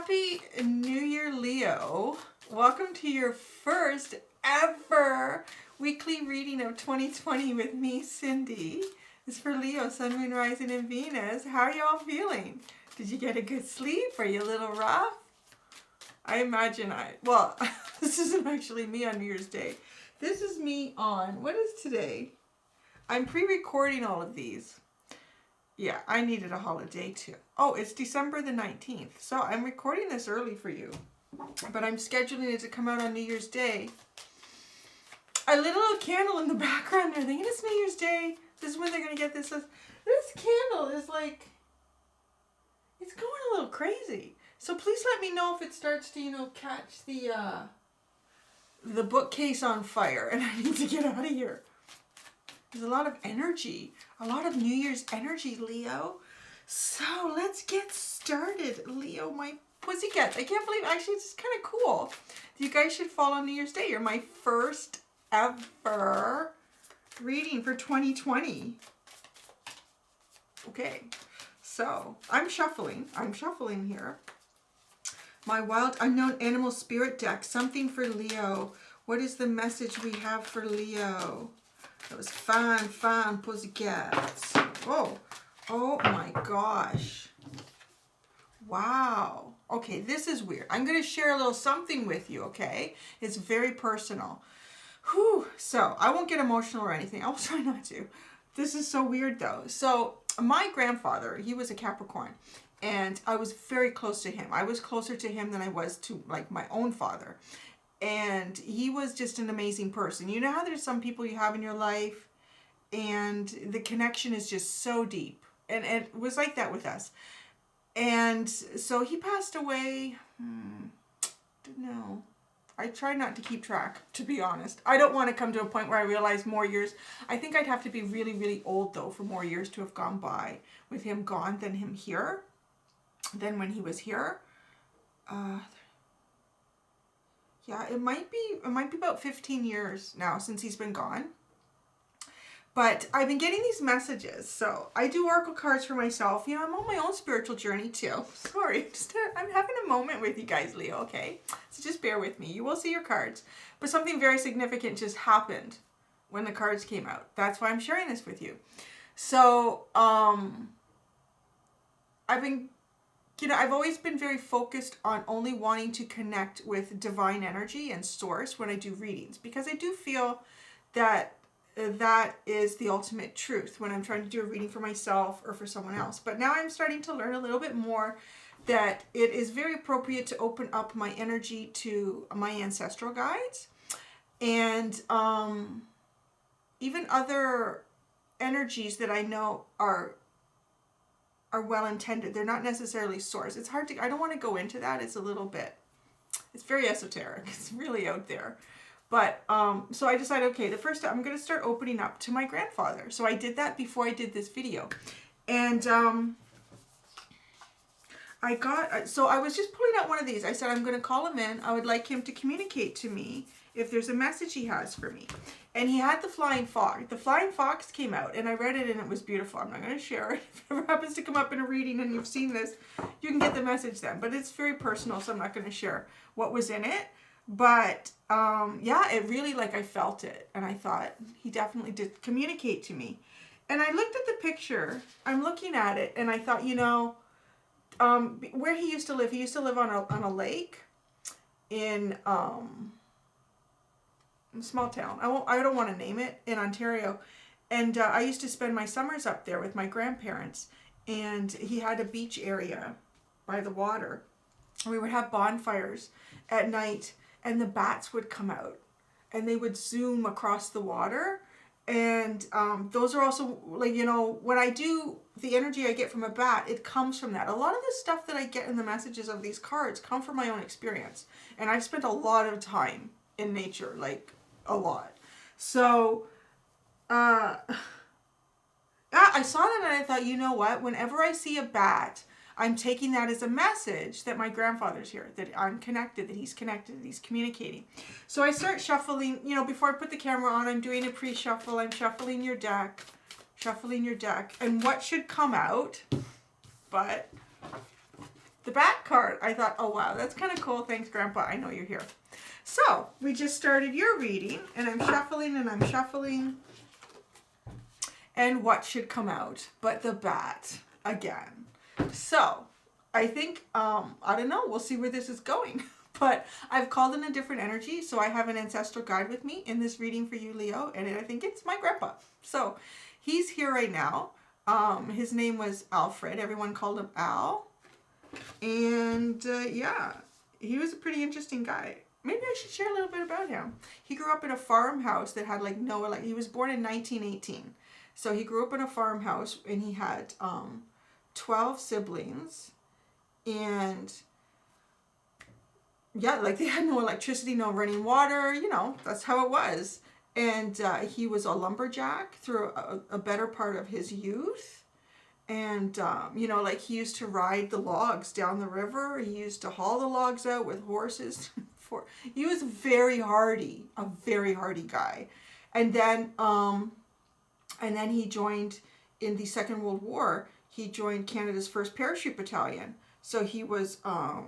Happy New Year, Leo. Welcome to your first ever weekly reading of 2020 with me, Cindy. It's for Leo, Sun, Moon, Rising, and Venus. How are y'all feeling? Did you get a good sleep? Are you a little rough? I imagine well, this isn't actually me on New Year's Day. This is me on, what is today? I'm pre-recording all of these. Yeah, I needed a holiday too. Oh, it's December the 19th. So I'm recording this early for you. But I'm scheduling it to come out on New Year's Day. I lit a little candle in the background. They're thinking it's New Year's Day. This is when they're going to get this. This candle is like, it's going a little crazy. So please let me know if it starts to, catch the bookcase on fire and I need to get out of here. There's a lot of energy, a lot of New Year's energy, Leo. So let's get started, Leo, my pussycat. I can't believe, actually, it's kind of cool. You guys should follow on New Year's Day. You're my first ever reading for 2020. Okay, so I'm shuffling here. My Wild Unknown Animal Spirit deck, something for Leo. What is the message we have for Leo? Those fine pussycats. Oh my gosh. Wow. Okay, this is weird. I'm going to share a little something with you, okay? It's very personal. Whew. So, I won't get emotional or anything. I'll try not to. This is so weird, though. So, my grandfather, he was a Capricorn. And I was very close to him. I was closer to him than I was to, like, my own father. And he was just an amazing person. You know how there's some people you have in your life and the connection is just so deep. And it was like that with us. And so he passed away. Don't know. I try not to keep track, to be honest. I don't want to come to a point where I realize more years. I think I'd have to be really, really old, though, for more years to have gone by with him gone than him here. Than when he was here. Yeah, it might be about 15 years now since he's been gone. But I've been getting these messages. So I do oracle cards for myself. I'm on my own spiritual journey too. Sorry, I'm having a moment with you guys, Leo, okay? So just bear with me. You will see your cards. But something very significant just happened when the cards came out. That's why I'm sharing this with you. So, I've always been very focused on only wanting to connect with divine energy and source when I do readings, because I do feel that that is the ultimate truth when I'm trying to do a reading for myself or for someone else. But now I'm starting to learn a little bit more that it is very appropriate to open up my energy to my ancestral guides and even other energies that I know are well intended. They're not necessarily source. It's hard to, I don't want to go into that. It's very esoteric. It's really out there. But, so I decided, okay, the first time I'm going to start opening up to my grandfather. So I did that before I did this video. And, so I was just pulling out one of these. I said, I'm going to call him in. I would like him to communicate to me if there's a message he has for me. And he had the flying fox. The flying fox came out, and I read it, and it was beautiful. I'm not going to share it. If it ever happens to come up in a reading and you've seen this, you can get the message then. But it's very personal, so I'm not going to share what was in it. But, yeah, it really, I felt it. And I thought, he definitely did communicate to me. And I looked at the picture. I'm looking at it, and I thought, where he used to live on a lake in a small town. I don't want to name it, in Ontario. And I used to spend my summers up there with my grandparents. And he had a beach area by the water. We would have bonfires at night, and the bats would come out. And they would zoom across the water. And those are also, when I do the energy I get from a bat, it comes from that. A lot of the stuff that I get in the messages of these cards come from my own experience. And I've spent a lot of time in nature, a lot. So, I saw that and I thought, you know what? Whenever I see a bat, I'm taking that as a message that my grandfather's here, that I'm connected, that he's communicating. So I start shuffling, before I put the camera on, I'm doing a pre-shuffle. I'm shuffling your deck. And what should come out, but the bat card. I thought, oh wow, that's kind of cool. Thanks, Grandpa. I know you're here. So we just started your reading, and I'm shuffling and I'm shuffling. And what should come out but the bat again? So I think, I don't know, we'll see where this is going. But I've called in a different energy, so I have an ancestral guide with me in this reading for you, Leo, and I think it's my grandpa. So he's here right now. His name was Alfred. Everyone called him Al. And yeah, he was a pretty interesting guy. Maybe I should share a little bit about him. He grew up in a farmhouse that had like no, like he was born in 1918. So he grew up in a farmhouse, and he had 12 siblings, and yeah, like they had no electricity, no running water, you know, that's how it was. And he was a lumberjack through a better part of his youth. And, you know, like he used to ride the logs down the river. He used to haul the logs out with horses. He was very hardy, a very hardy guy. And then he joined in the Second World War. He joined Canada's 1st Parachute Battalion. So he was a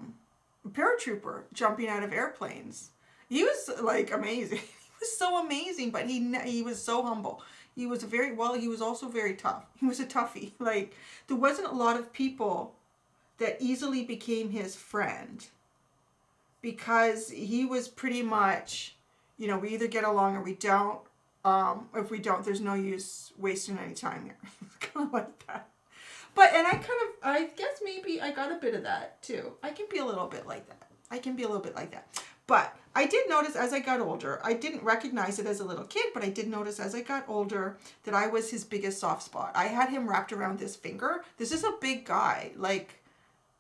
paratrooper jumping out of airplanes. He was like amazing. He was so amazing, but he was so humble. He was he was also very tough. He was a toughie. Like there wasn't a lot of people that easily became his friend, because he was pretty much, you know, we either get along or we don't. If we don't, there's no use wasting any time here. It's kind of like that. But, and I guess maybe I got a bit of that too. I can be a little bit like that. But I did notice as I got older, I didn't recognize it as a little kid, but I did notice as I got older that I was his biggest soft spot. I had him wrapped around this finger. This is a big guy. Like,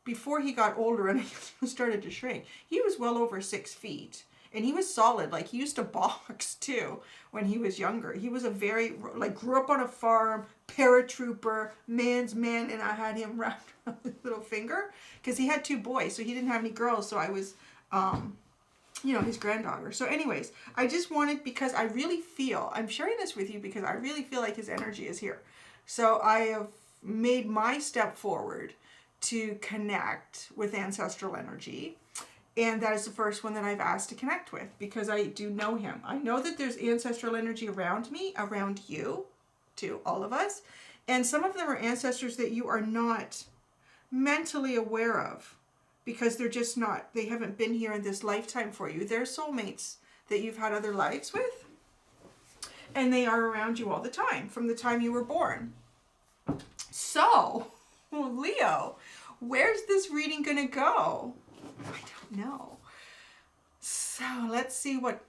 before he got older and he started to shrink, he was well over 6 feet. And he was solid. Like, he used to box too when he was younger. He was a very, like, grew up on a farm, paratrooper, man's man, and I had him wrapped around his little finger because he had 2 boys, so he didn't have any girls. So I was, you know, his granddaughter. So anyways, I just wanted, because I really feel, I'm sharing this with you because I really feel like his energy is here. So I have made my step forward to connect with ancestral energy. And that is the first one that I've asked to connect with, because I do know him. I know that there's ancestral energy around me, around you, too, all of us. And some of them are ancestors that you are not mentally aware of, because they're just not, they haven't been here in this lifetime for you. They're soulmates that you've had other lives with. And they are around you all the time, from the time you were born. So, Leo, where's this reading going to go? I don't know. So let's see what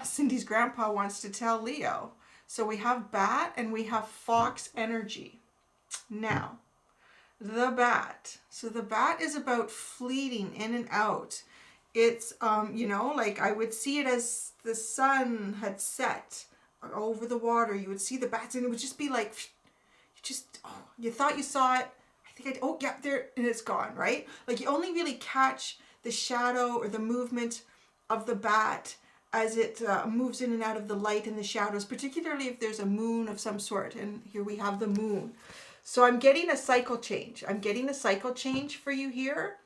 Cindy's grandpa wants to tell Leo. So we have bat and we have fox energy. Now, the bat. So the bat is about fleeting in and out. It's, you know, like I would see it as the sun had set over the water. You would see the bats and it would just be like, you thought you saw it. Oh, yeah, there, and it's gone, right? Like you only really catch the shadow or the movement of the bat as it moves in and out of the light and the shadows, particularly if there's a moon of some sort. And here we have the moon. So I'm getting a cycle change. I'm getting a cycle change for you here.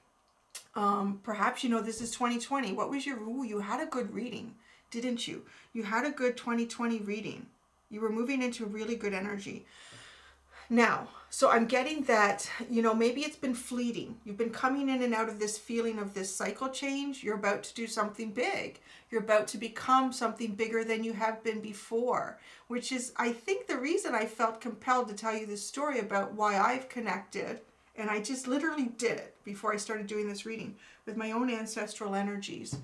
Perhaps, you know, this is 2020. What was your, you had a good reading, didn't you? You had a good 2020 reading. You were moving into really good energy. Now, so I'm getting that, you know, maybe it's been fleeting. You've been coming in and out of this feeling of this cycle change. You're about to do something big. You're about to become something bigger than you have been before, which is, I think, the reason I felt compelled to tell you this story about why I've connected. And I just literally did it before I started doing this reading with my own ancestral energies.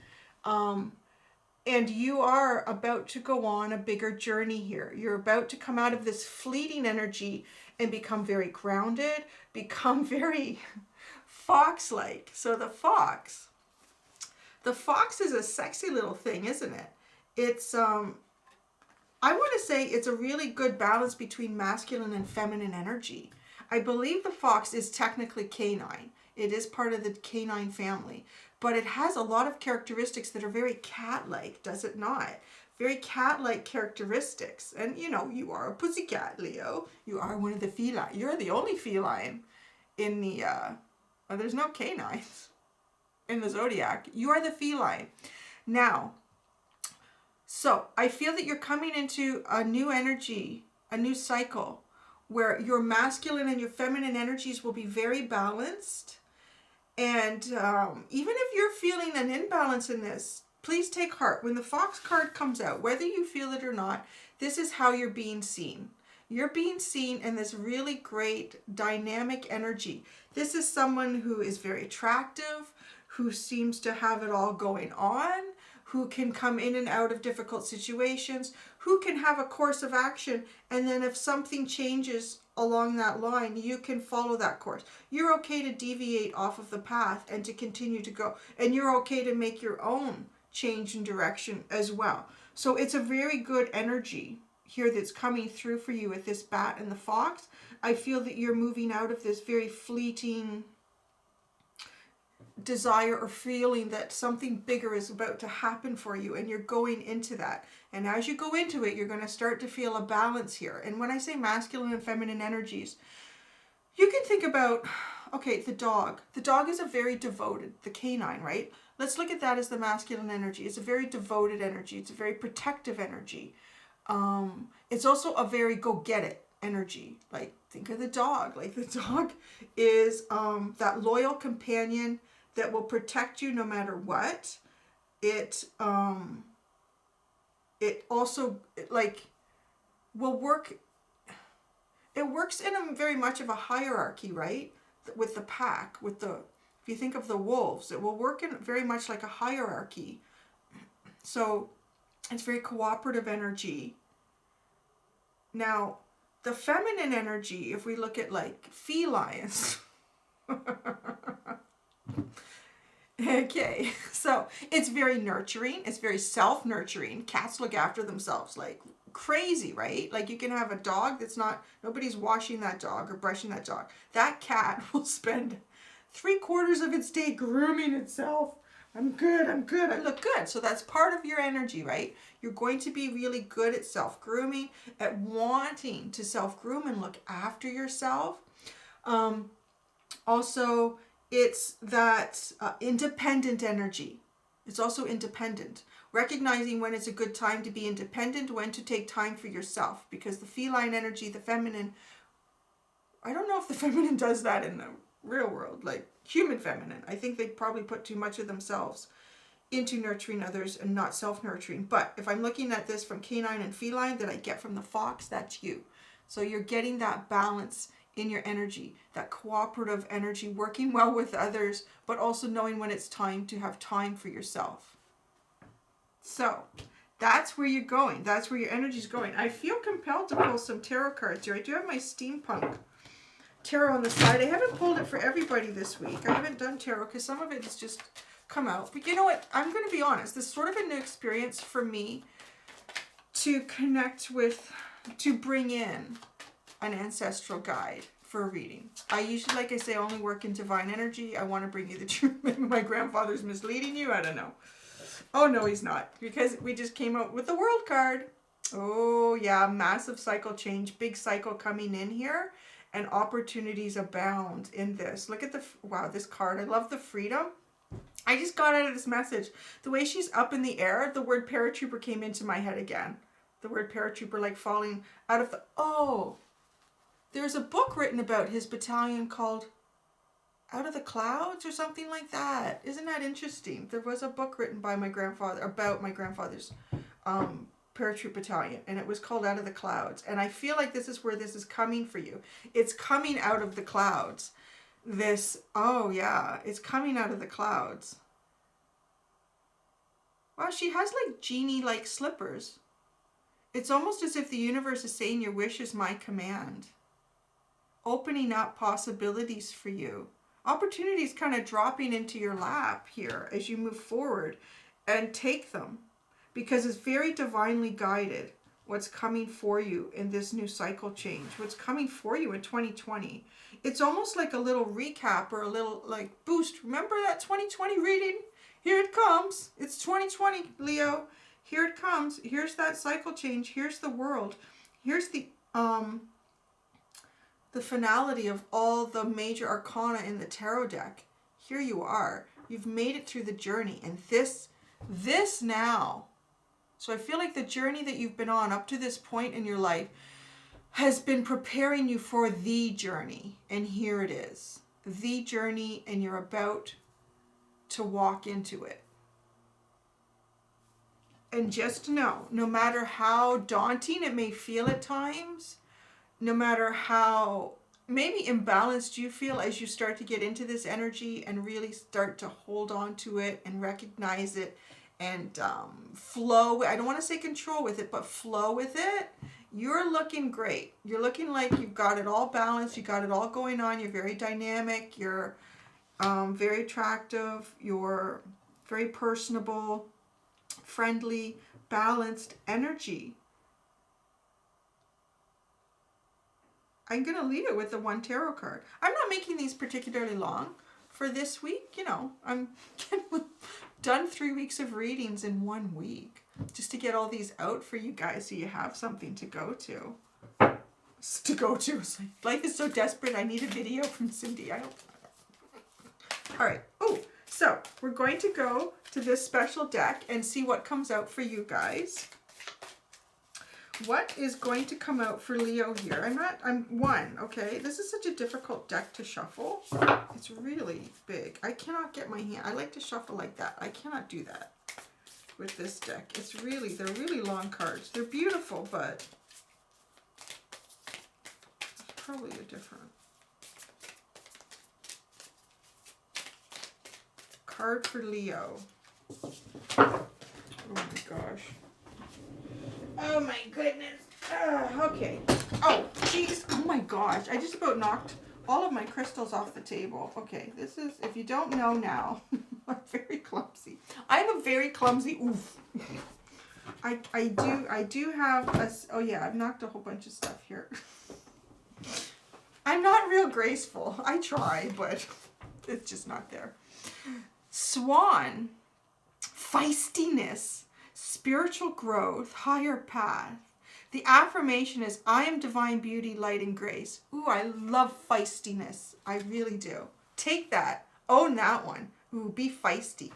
And you are about to go on a bigger journey here. You're about to come out of this fleeting energy and become very grounded, become very fox-like. So the fox is a sexy little thing, isn't it? It's, I want to say it's a really good balance between masculine and feminine energy. I believe the fox is technically canine. It is part of the canine family, but it has a lot of characteristics that are very cat-like, does it not? Very cat-like characteristics. And you know, you are a pussycat, Leo. You are one of the feline. You're the only feline in the There's no canines in the zodiac. You are the feline. Now, so I feel that you're coming into a new energy, a new cycle, where your masculine and your feminine energies will be very balanced. And even if you're feeling an imbalance in this, please take heart. When the Fox card comes out, whether you feel it or not, this is how you're being seen. You're being seen in this really great dynamic energy. This is someone who is very attractive, who seems to have it all going on, who can come in and out of difficult situations, who can have a course of action, and then if something changes along that line, you can follow that course. You're okay to deviate off of the path and to continue to go. And you're okay to make your own change in direction as well. So it's a very good energy here that's coming through for you with this bat and the fox. I feel that you're moving out of this very fleeting desire or feeling that something bigger is about to happen for you, and you're going into that. And as you go into it, you're going to start to feel a balance here. And when I say masculine and feminine energies, you can think about, okay, the dog. The dog is a very devoted, the canine, right? Let's look at that as the masculine energy. It's a very devoted energy. It's a very protective energy. It's also a very go-get-it energy. Like, think of the dog. Like, the dog is that loyal companion that will protect you no matter what. It also, like, will work. It works in a very much of a hierarchy, right? With the pack, with the, if you think of the wolves, it will work in very much like a hierarchy. So it's very cooperative energy. Now, the feminine energy, if we look at like felines, okay, so it's very nurturing. It's very self-nurturing. Cats look after themselves like crazy, right? Like, you can have a dog that's not, nobody's washing that dog or brushing that dog. That cat will spend 3/4 of its day grooming itself. I'm good, I look good. So that's part of your energy, right? You're going to be really good at self-grooming, at wanting to self-groom and look after yourself. Also, it's that independent energy. It's also independent. Recognizing when it's a good time to be independent, when to take time for yourself. Because the feline energy, the feminine, I don't know if the feminine does that in the real world, like human feminine. I think they probably put too much of themselves into nurturing others and not self-nurturing. But if I'm looking at this from canine and feline that I get from the fox, that's you. So you're getting that balance in your energy, that cooperative energy, working well with others, but also knowing when it's time to have time for yourself. So that's where you're going. That's where your energy's going. I feel compelled to pull some tarot cards here. I do have my steampunk tarot on the side. I haven't pulled it for everybody this week. I haven't done tarot because some of it has just come out. But you know what? I'm going to be honest. This is sort of a new experience for me to connect with, to bring in an ancestral guide for a reading. I usually, like I say, only work in divine energy. I want to bring you the truth. Maybe my grandfather's misleading you. I don't know. Oh, no, he's not. Because we just came out with the World card. Oh, yeah. Massive cycle change. Big cycle coming in here. And opportunities abound in this. Look at the, wow, this card. I love the freedom. I just got out of this message. The way she's up in the air, the word paratrooper came into my head again. The word paratrooper, like falling out of the, oh. There's a book written about his battalion called Out of the Clouds or something like that. Isn't that interesting? There was a book written by my grandfather about my grandfather's paratroop battalion, and it was called Out of the Clouds. And I feel like this is where this is coming for you. It's coming out of the clouds. This, oh yeah, it's coming out of the clouds. Wow, she has like genie-like slippers. It's almost as if the universe is saying your wish is my command. Opening up possibilities for you. Opportunities kind of dropping into your lap here as you move forward, and take them. Because it's very divinely guided what's coming for you in this new cycle change. What's coming for you in 2020. It's almost like a little recap or a little like boost. Remember that 2020 reading? Here it comes. It's 2020, Leo. Here it comes. Here's that cycle change. Here's the world. Here's the the finality of all the major arcana in the tarot deck. Here you are. You've made it through the journey. And this now. So I feel like the journey that you've been on up to this point in your life has been preparing you for the journey. And here it is. The journey, and you're about to walk into it. And just know, no matter how daunting it may feel at times, no matter how maybe imbalanced you feel as you start to get into this energy and really start to hold on to it and recognize it and flow. I don't want to say control with it, but flow with it. You're looking great. You're looking like you've got it all balanced. You got it all going on. You're very dynamic. You're very attractive. You're very personable, friendly, balanced energy. I'm going to leave it with the 1 tarot card. I'm not making these particularly long for this week. You know, I'm done 3 weeks of readings in 1 week just to get all these out for you guys so you have something to go to. It's like, life is so desperate. I need a video from Cindy. All right. Oh, so we're going to go to this special deck and see what comes out for you guys. What is going to come out for Leo here? I'm 1, okay? This is such a difficult deck to shuffle. It's really big. I cannot get my hand. I like to shuffle like that. I cannot do that with this deck. They're really long cards. They're beautiful, but it's probably a different card for Leo. Oh my gosh. Oh my goodness. Okay. Oh, jeez. Oh my gosh. I just about knocked all of my crystals off the table. Okay, this is, if you don't know now, I'm very clumsy. I'm a very clumsy, oof. I do have a, oh yeah, I've knocked a whole bunch of stuff here. I'm not real graceful. I try, but it's just not there. Swan, feistiness, spiritual growth, higher path. The affirmation is, I am divine beauty, light, and grace. Ooh, I love feistiness. I really do. Take that. Own that one. Ooh, be feisty.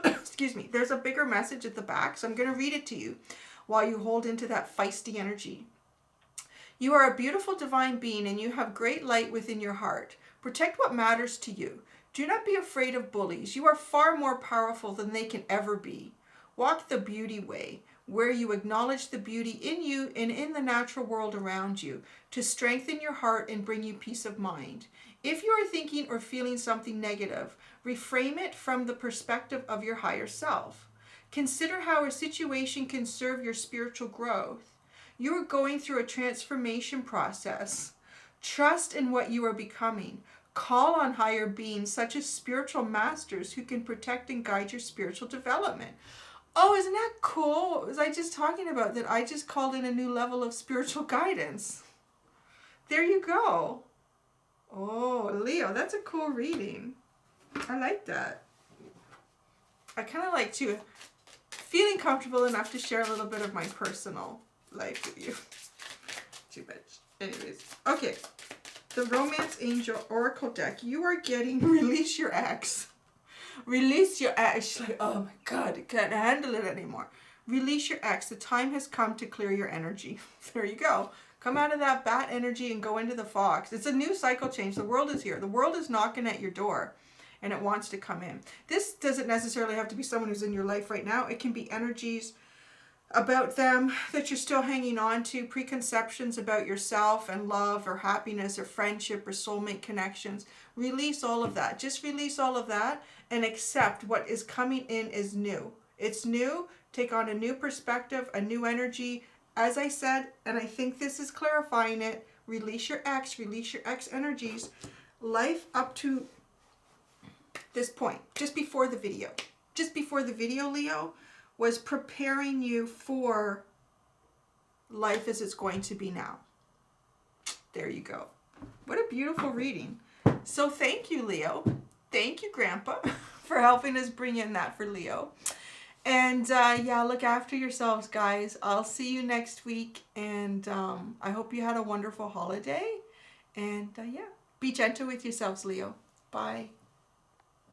Excuse me. There's a bigger message at the back, so I'm going to read it to you while you hold into that feisty energy. You are a beautiful divine being, and you have great light within your heart. Protect what matters to you. Do not be afraid of bullies. You are far more powerful than they can ever be. Walk the beauty way, where you acknowledge the beauty in you and in the natural world around you, to strengthen your heart and bring you peace of mind. If you are thinking or feeling something negative, reframe it from the perspective of your higher self. Consider how a situation can serve your spiritual growth. You are going through a transformation process. Trust in what you are becoming. Call on higher beings such as spiritual masters who can protect and guide your spiritual development. Oh, isn't that cool? What was I just talking about? That I just called in a new level of spiritual guidance. There you go. Oh, Leo, that's a cool reading. I like that. I kind of like to, feeling comfortable enough to share a little bit of my personal life with you. Too much. Anyways, okay. The Romance Angel Oracle deck. You are getting Release Your Ex. Release your ex. She's like, oh my God, I can't handle it anymore. Release your ex. The time has come to clear your energy. There you go. Come out of that bat energy and go into the fox. It's a new cycle change. The world is here. The world is knocking at your door and it wants to come in. This doesn't necessarily have to be someone who's in your life right now. It can be energies about them that you're still hanging on to, preconceptions about yourself and love or happiness or friendship or soulmate connections. Release all of that. Just release all of that and accept what is coming in is new. It's new. Take on a new perspective, a new energy. As I said, and I think this is clarifying it, release your ex energies. Life up to this point, just before the video. Just before the video, Leo, was preparing you for life as it's going to be now. There you go. What a beautiful reading. So thank you, Leo. Thank you, Grandpa, for helping us bring in that for Leo. And yeah, look after yourselves, guys. I'll see you next week. And I hope you had a wonderful holiday. And yeah, be gentle with yourselves, Leo. Bye.